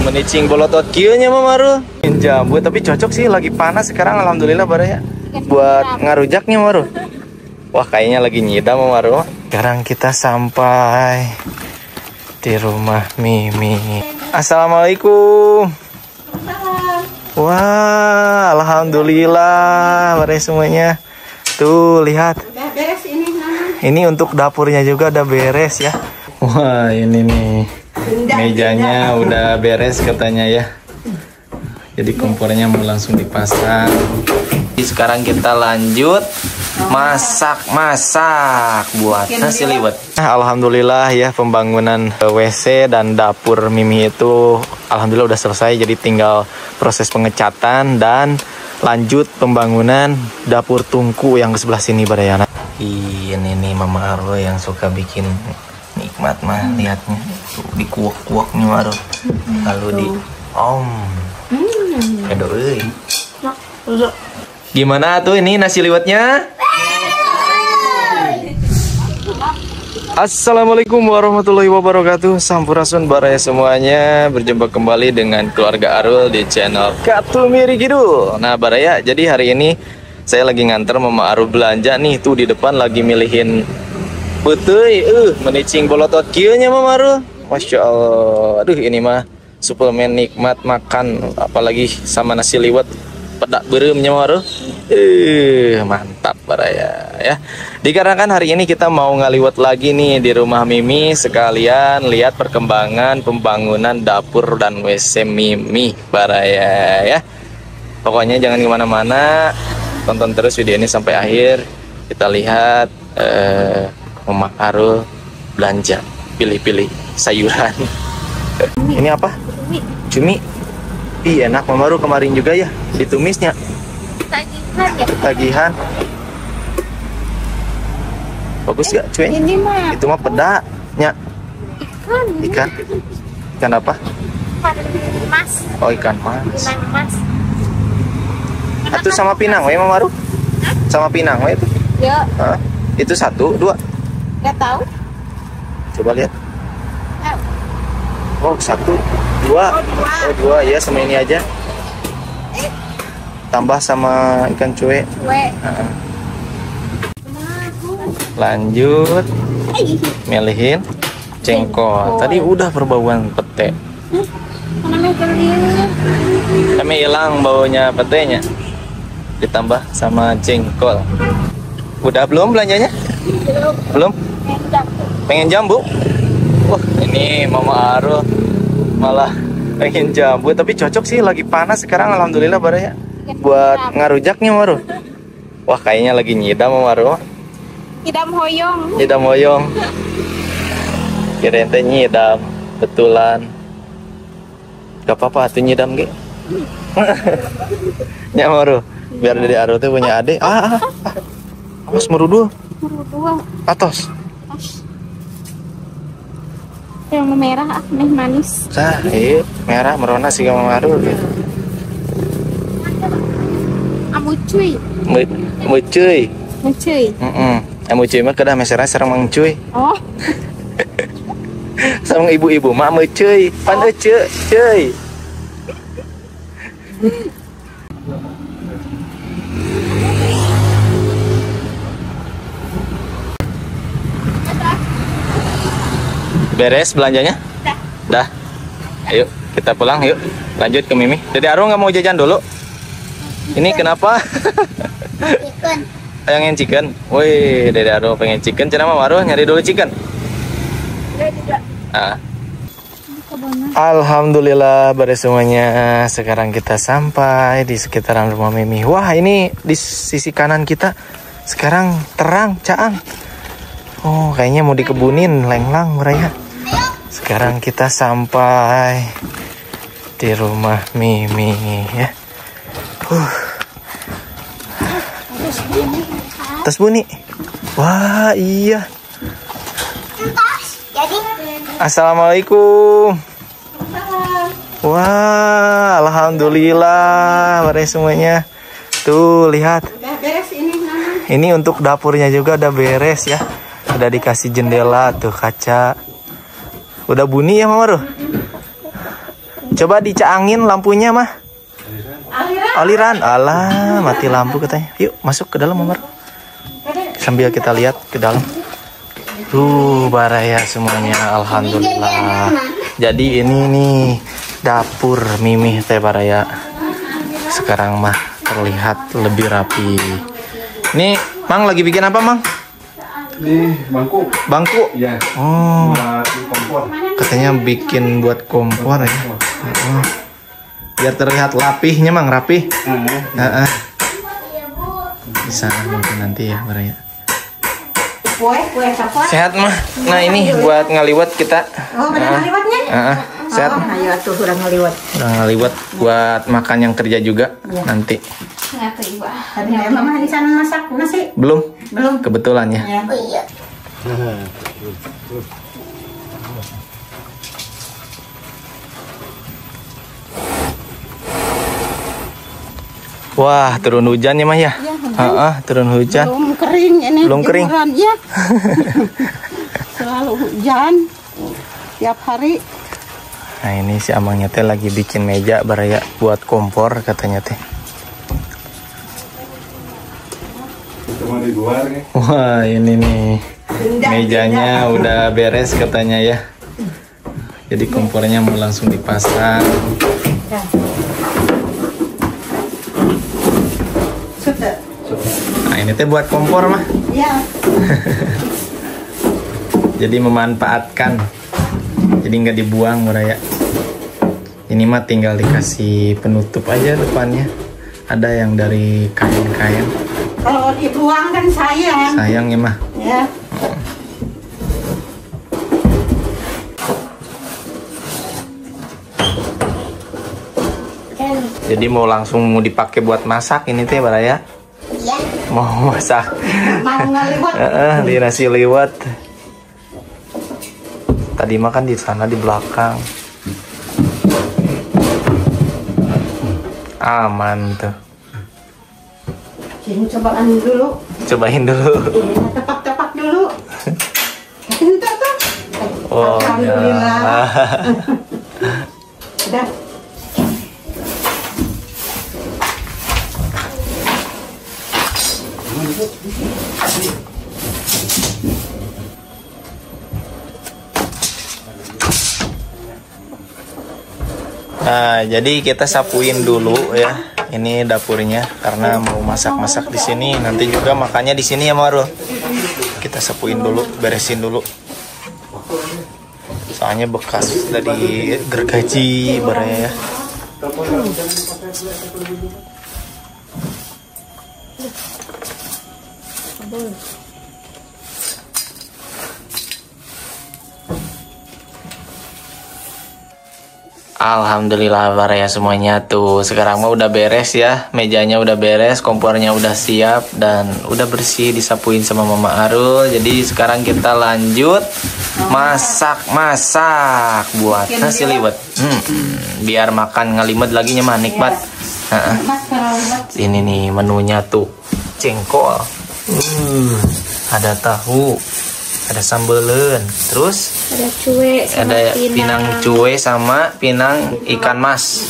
Menicing bolotot kieunya mah Maru. Jambu tapi cocok sih lagi panas sekarang alhamdulillah baraya. Buat ngarujaknya Maru. Wah kayaknya lagi nyidam Maru. Sekarang kita sampai di rumah Mimi. Assalamualaikum. Wah, alhamdulillah baraya semuanya. Tuh lihat. Udah beres ini Mama. Ini untuk dapurnya juga udah beres ya. Wah, ini nih. Mejanya udah beres katanya ya. Jadi kompornya mau langsung dipasang. Sekarang kita lanjut masak buat nasi liwet. Nah, alhamdulillah ya pembangunan WC dan dapur Mimi itu alhamdulillah udah selesai. Jadi tinggal proses pengecatan dan lanjut pembangunan dapur tungku yang ke sebelah sini Barayana. Ini nih Mama Arlo yang suka bikin nikmat mah lihatnya tuh di kuak-kuaknya Arlo. Lalu di aduh euy. Gimana tuh ini nasi liwetnya? Assalamualaikum warahmatullahi wabarakatuh. Sampurasun baraya semuanya. Berjumpa kembali dengan keluarga Arul di channel Katumiri Kidul. Nah baraya, jadi hari ini saya lagi nganter Mama Arul belanja nih. Tuh di depan lagi milihin putui, menicing bolotot kieunya Mama Arul. Masya Allah. Aduh ini mah suplemen nikmat makan, apalagi sama nasi liwet pedak beremnya Mama Arul. Mantap baraya ya. Dikarenakan hari ini kita mau ngaliwet lagi nih di rumah Mimi, sekalian lihat perkembangan pembangunan dapur dan WC Mimi baraya ya. Pokoknya jangan kemana-mana, tonton terus video ini sampai akhir. Kita lihat Mama Arul belanja, pilih-pilih sayuran. Ini apa? Cumi. Ih enak Mama Arul, kemarin juga ya ditumisnya. Tagihan ya. Tagihan. Bagus gak cuy? Ini mah Itu mah pedaknya. ikan. Ikan apa? Ikan mas. Oh ikan mas. Ikan mas. Itu sama pinang we Mama Arul? Sama pinang we itu? Ya, Hah? Itu 1, 2. nggak tahu. Coba lihat. Oh 1, 2. Oh, 2. Oh 2 ya, sama ini aja. Tambah sama ikan cuek. Lanjut milihin jengkol. Tadi udah berbauan pete. Kami hilang baunya petenya. Ditambah sama jengkol. Udah belum belanjanya? Belum? Pengen jambu? Wah ini Mama Arul malah pengen jambu. Tapi cocok sih lagi panas sekarang alhamdulillah baraya. Buat ngarujaknya Maru. Wah kayaknya lagi nyidam Maru. Idam hoyong. Nyidam hoyong. Kirain teh nyidam betulan. Gak apa-apa tuh nyidam ge. Nya Maru. Biar dari Arul tuh punya adik. Awas merudu. Merudua. Atos. Yang merah meh manis. Nah, iya merah merona sih Mama Arul gitu. Amucuy. Mucuy. Mucuy. Mucuy mah kedah mesera sareng Mang Cuy. Oh. Sareng ibu-ibu mah mucuy. Pan ece, cuy. Beres belanjanya? Dah. Ayo kita pulang yuk. Lanjut ke Mimi. Jadi Arul nggak mau jajan dulu. Ini kenapa? Chicken. Pengen chicken. Woi, Dede Arul pengen chicken. Cenama Arul nyari dulu chicken. Alhamdulillah beres semuanya. Sekarang kita sampai di sekitaran rumah Mimi. Wah, ini di sisi kanan kita sekarang terang, caang. Oh, kayaknya mau dikebunin lenglang mereka. Sekarang kita sampai di rumah Mimi ya. Tas bunyi. Wah, iya. Assalamualaikum. Wah, alhamdulillah beres semuanya. Tuh, lihat. Udah beres ini Mama. Ini untuk dapurnya juga udah beres ya. Udah dikasih jendela tuh kaca. Udah bunyi ya Mama Ruh? Coba dicaangin lampunya mah. Aliran. Alah, mati lampu katanya. Yuk masuk ke dalam Omar. Sambil kita lihat ke dalam. Baraya semuanya, alhamdulillah. Jadi ini nih dapur Mimi teh Baraya. Sekarang mah terlihat lebih rapi. Nih, Mang lagi bikin apa, Mang? Ini bangku. Bangku? Iya. Oh, Buat kompor. katanya bikin buat kompor ya. Biar terlihat lapihnya, Mang, rapih. Di sana mungkin nanti ya, Baraya. Kue coklat. Sehat mah. Nah ini buat ngaliwat kita. Oh, benar ngaliwatnya? Sehat. Oh, ayo tuh udah ngaliwat. Udah ngaliwat buat makan yang kerja juga nanti. Tadi mama di sana masak nasi? Belum? Belum. Kebetulan ya. Oh iya. Wah, turun hujan ya, Mah ya? Turun hujan. Belum kering ini. Belum kering. Ya. Selalu hujan. Tiap hari. Nah, ini si Amangnya teh lagi bikin meja Baraya buat kompor katanya teh. Cuma di luar nih. Wah, ini nih. Mejanya udah beres katanya ya. Jadi kompornya mau langsung dipasang. Nah, ini teh buat kompor mah. Iya. Jadi memanfaatkan. Jadi nggak dibuang Baraya. Ini mah tinggal dikasih penutup aja depannya. Ada yang dari kain-kain. Kalau dibuang kan sayang. Sayang ya mah. Ya. Jadi mau langsung dipakai buat masak ini teh Baraya. Iya. Mau masak. Mau ngaliwat. Di nasi liwet. Tadi makan di sana di belakang. Aman tuh. Sini cobaan dulu. Cobain dulu. Tepak-tepak dulu. Itu tuh. Oh, Alhamdulillah. ya. Udah. Nah, jadi kita sapuin dulu ya. Ini dapurnya karena mau masak-masak di sini. Nanti juga makannya di sini ya, Marul. Kita sapuin dulu, beresin dulu. Soalnya bekas dari gergaji Baraya ya. Alhamdulillah Baraya semuanya tuh. Sekarang mah udah beres ya. Mejanya udah beres, kompornya udah siap dan udah bersih disapuin sama Mama Arul. Jadi sekarang kita lanjut masak-masak buat nasi liwet. Biar makan ngalimet lagi mah nikmat. Ini nih menunya tuh. Jengkol. Ada tahu. Ada sambelen, terus Ada cuek sama ada pinang cuek sama pinang ikan mas.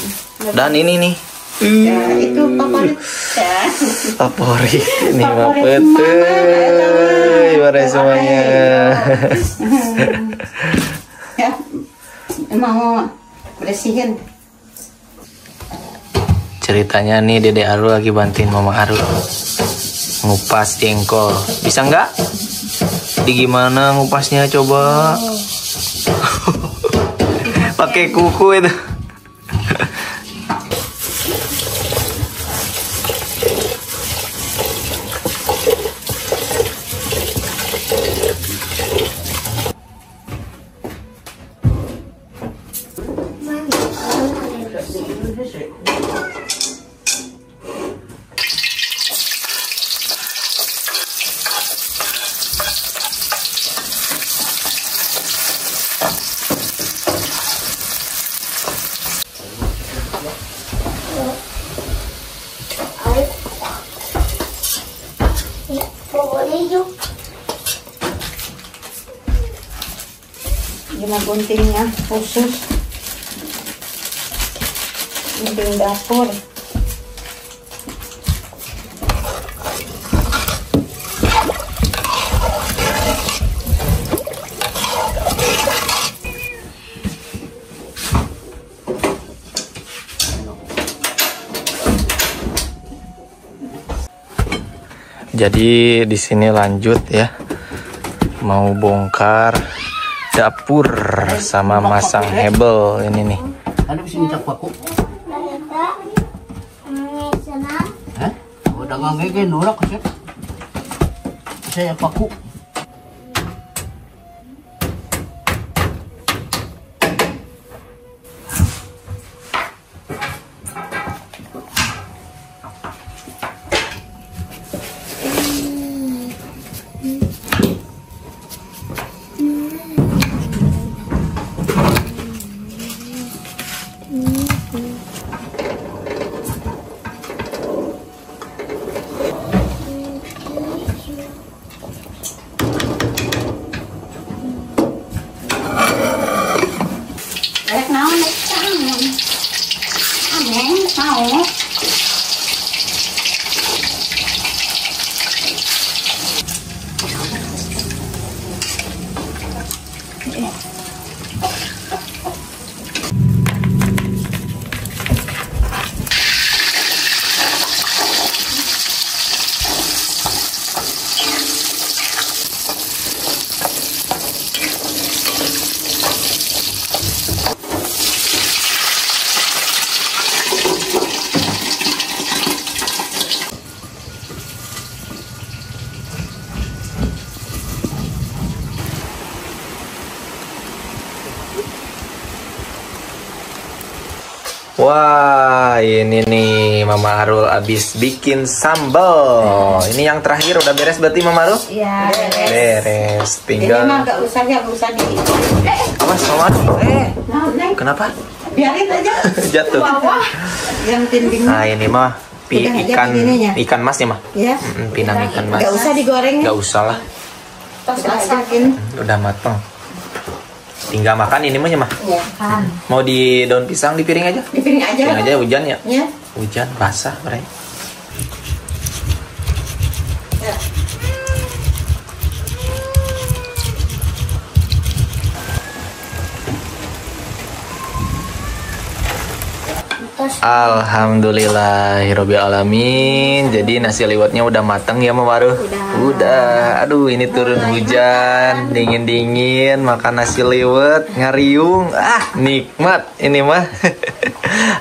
Dan ini nih Ya, itu favorit. Ya. favorit ini Favorit favorit Baraya semuanya. Ya, mau bersihin. Ceritanya nih Dede Arul lagi bantuin Mama Arul ngupas jengkol. Bisa nggak? Di gimana ngupasnya coba? Pakai kuku itu. Gila guntingnya khusus. Dinding dapur. Jadi di sini lanjut ya, mau bongkar dapur sama masang hebel ini nih. Ada bisa minta paku? Hah? Udah nggak ngegen norak sih. Saya paku. Rek naon nek tangan. Ameng mau. Wah, ini nih Mama Arul abis bikin sambal. Ini yang terakhir udah beres berarti Mama Arul? Iya, beres. Beres, Ini tinggal. mah gak usah di. Awas Mama Arul. Naon, Neng? Kenapa? Biarin aja. Jatuh. Bawah. Yang dindingnya. Nah, ini mah Udah aja begininya. ikan mas ya mah. Ya. Pinang ikan mas. Gak usah digoreng. Nggak usah lah, Tos masakin. udah matang. Tinggal makan ini mah ya mah. Iya, kan. Mau di daun pisang di piring aja. Di piring aja. Piring aja hujan ya. Ya. Hujan basah, Bre. Ya. Alhamdulillahirobbil alamin. Jadi nasi liwetnya udah matang ya Mama Arul? Udah. Aduh, ini turun hujan, dingin-dingin, makan nasi liwet, ngariung. Ah, nikmat ini mah.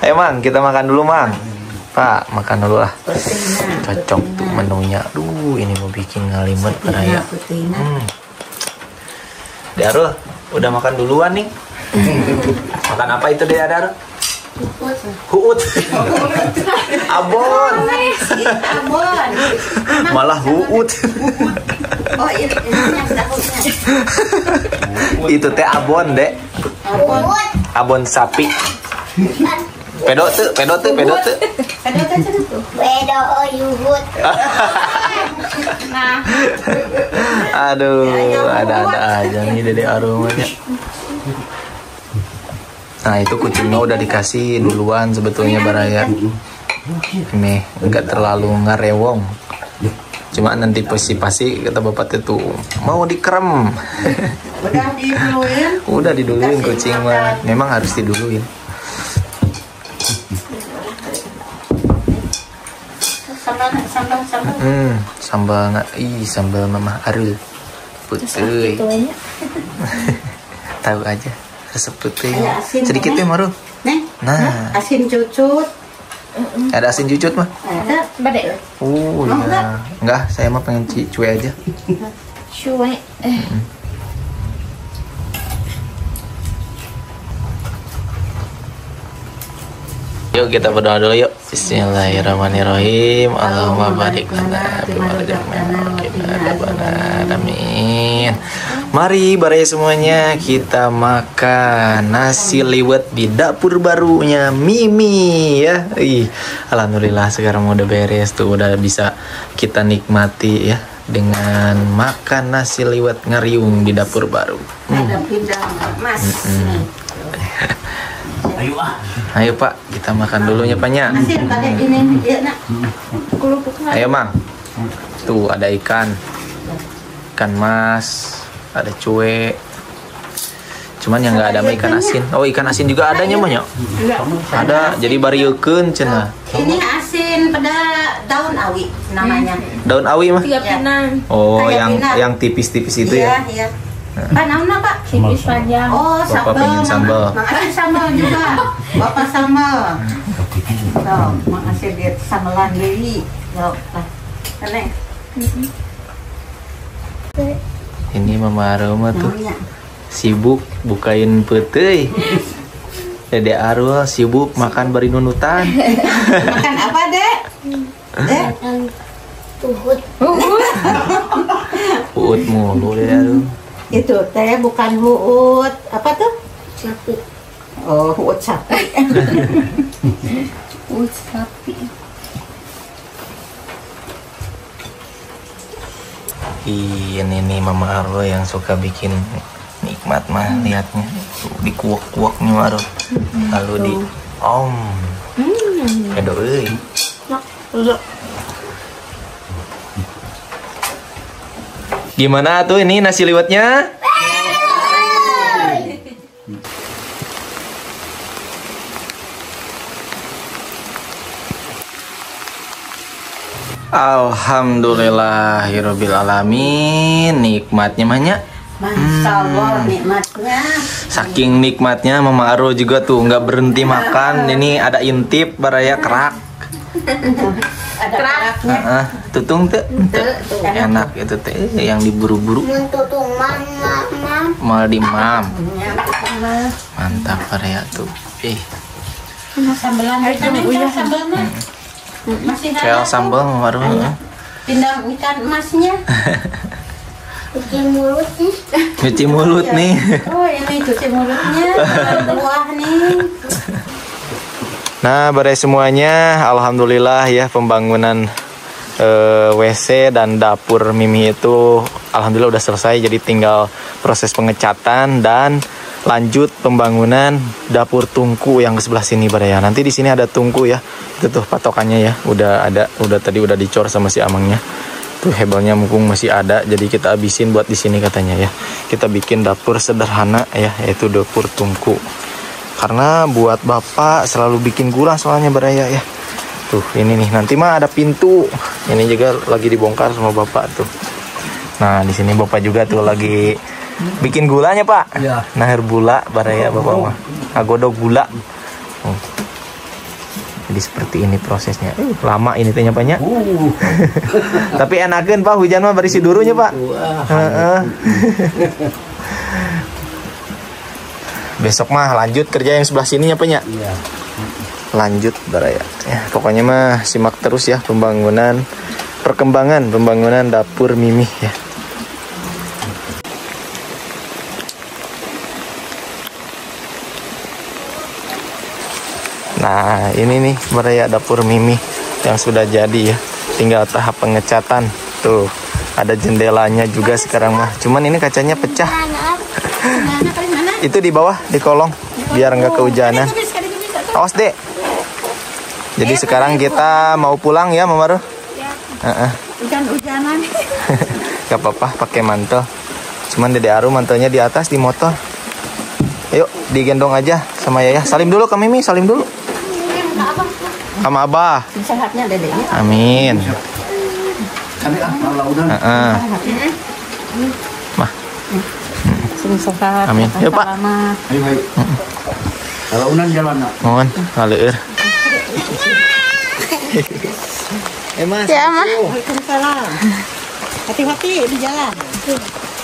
Ayo Mang, kita makan dulu Mang. Pak, makan dulu lah. Cocok tuh menunya. Aduh, ini mau bikin ngalimet raya. Dek Arul, udah makan duluan nih. Makan apa itu Dek Arul? Huut. Abon. Abon. Malah huut. Oh, ini dahulunya. Itu teh abon, Dek. Abon. Abon sapi. Pedot tuh. Ada aja tuh. Bedo yuhut. Nah, Aduh, ada aja nih Dede Arumanya. Nah, itu kucingnya udah dikasih duluan sebetulnya Baraya. Nih, enggak terlalu ngarewong. Cuma nanti pasti kata bapak itu mau dikerem. udah diduluin. Udah diduluin kucing mah. Memang harus diduluin. Sambal. Sambal sambal Mama Arul. Putih. Tahu aja. Resep putih. Ada asin, Sedikit ya Maru. Neng. Nah, Asin cucut. ada asin cucut mah. Ada. Badai. Oh Mau iya. Enggak, saya mah pengen cuy aja. Cuek. Yuk kita berdoa dulu yuk. Bismillahirrahmanirrahim. Allahumma barik lana bima razaqtana wa qina adzabannar. Amin. Mari baraya semuanya kita makan nasi liwet di dapur barunya Mimi ya. Alhamdulillah sekarang udah beres tuh, udah bisa kita nikmati ya dengan makan nasi liwet ngariung di dapur baru. Ada pindang mas. Ayo ah. Ayo Pak, kita makan dulunya Paknya. Asin tadi ini ya nak. Kelupuknya. Ayo Mang. Tuh ada ikan mas, ada cuek. Cuman yang nggak ada mah ikan asin. Oh ikan asin juga adanya banyak. Ada, jadi bariekeun cenah. Ini asin pada daun awi namanya. Daun awi mah. Tiga pinang. Oh Kayak pinang. yang tipis-tipis itu ya. Iya. Naon Pak? Tipis panjang. Oh, Bapak sambal. pengen sambal. Makasih sambal juga. Bapak sambal. Tuh, makasih dia sambalan deui. Tuh, Neng. Ini Mama Aroma tuh Namanya. sibuk bukain peuteuy. Dede Arul sibuk makan bari nunutan. Makan apa, Dek? Dek? Tuhut. Uut mulu Dede Arul. Itu teh bukan huut. Apa tuh? Sapi. Oh, huut sapi. Tuhut sapi. Ini nih Mama Arul yang suka bikin nikmat mah liatnya. Di kuak-kuaknya Arul. Lalu di Edo euy. Gimana tuh ini nasi liwetnya? Alhamdulillahirabbil alamin. Nikmatnya mahnya. Masya Allah nikmatnya. Saking nikmatnya Mama Arul juga tuh nggak berhenti makan. Ini ada intip baraya kerak. Ada keraknya. Tutung tuh. Enak itu teh yang diburu-buru. Mentutung mama. Mal di mam. Mantap baraya tuh. Sambalan itu sambalnya. Masih Kayak ada. sambal Mama Arul. Pindang ikan emasnya. Cuci mulut nih. Cuci mulut nih. Oh, ini cuci mulutnya. Buah nih. Nah, beres semuanya, alhamdulillah ya pembangunan WC dan dapur Mimi itu alhamdulillah udah selesai. Jadi tinggal proses pengecatan dan lanjut pembangunan dapur tungku yang ke sebelah sini Baraya. Nanti di sini ada tungku ya. Itu tuh patokannya ya. Udah tadi udah dicor sama si Amangnya. Tuh hebelnya mumpung masih ada, jadi kita habisin buat di sini katanya ya. Kita bikin dapur sederhana ya, yaitu dapur tungku. Karena buat bapak selalu bikin gula soalnya Baraya ya. Tuh ini nih nanti mah ada pintu. Ini juga lagi dibongkar sama bapak tuh. Nah di sini bapak juga tuh lagi bikin gulanya Pak. Iya. Nahir gula Baraya bapak mah. Agodog gula. Jadi seperti ini prosesnya. Lama ini tehnya Paknya. Tapi enakeun Pak, hujan mah berisi durunya Pak. Besok mah lanjut kerja yang sebelah sininya Paknya. Iya. Lanjut Baraya. Ya, pokoknya mah simak terus ya perkembangan pembangunan dapur Mimi ya. Nah ini nih Baraya dapur Mimi yang sudah jadi ya. Tinggal tahap pengecatan. Tuh ada jendelanya juga sekarang mah. Cuman ini kacanya pecah. Itu di bawah di kolong biar nggak kehujanan. Awas Dek. Jadi sekarang kita mau pulang ya Mama Ru? Hujan-hujanan. Gak apa-apa pakai mantel. Cuman Dede Aru mantelnya di atas di motor. Yuk digendong aja sama Yaya. Salim dulu ke Mimi, salim dulu. Sama Abah. Sehatnya dedeknya. Amin. Kali kalau udah. Mah. Sehat. Amin. Yuk Pak. Ayo. Kalau udah jalan nak. Mohon ngaleur. Mas. Ya, Mah. Waalaikumsalam. Hati-hati di jalan.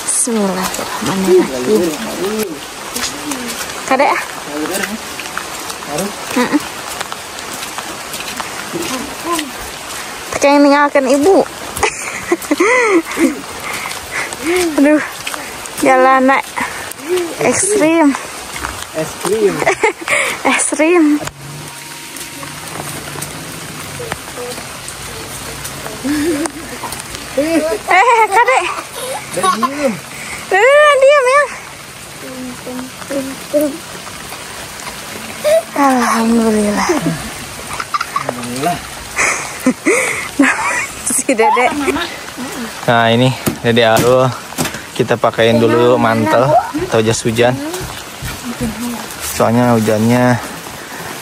Bismillahirrahmanirrahim. Kadek ah. Kayak ninggalkan ibu. Aduh, jalan naik ekstrim. Ekstrim. Kadek. Diam ya. Alhamdulillah. Si Dedek. Nah ini Dede Arul, kita pakaiin dulu mantel atau jas hujan. Soalnya hujannya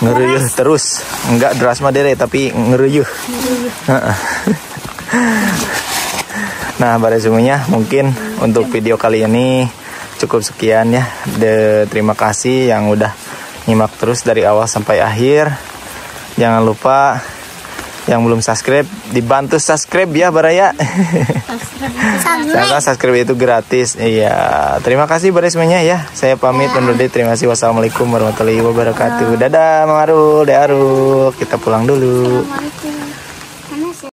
ngeruyuh terus. Enggak deras mah Dede, tapi ngeruyuh. Nah pada semuanya mungkin untuk video kali ini cukup sekian ya. Terima kasih yang udah nyimak terus dari awal sampai akhir. Jangan lupa yang belum subscribe, dibantu subscribe ya Baraya. Karena subscribe itu gratis. Iya, terima kasih pada semuanya ya. Saya pamit undur diri. Terima kasih. Wassalamualaikum warahmatullahi wabarakatuh. Dadah Mang Arul, De Arul. Kita pulang dulu.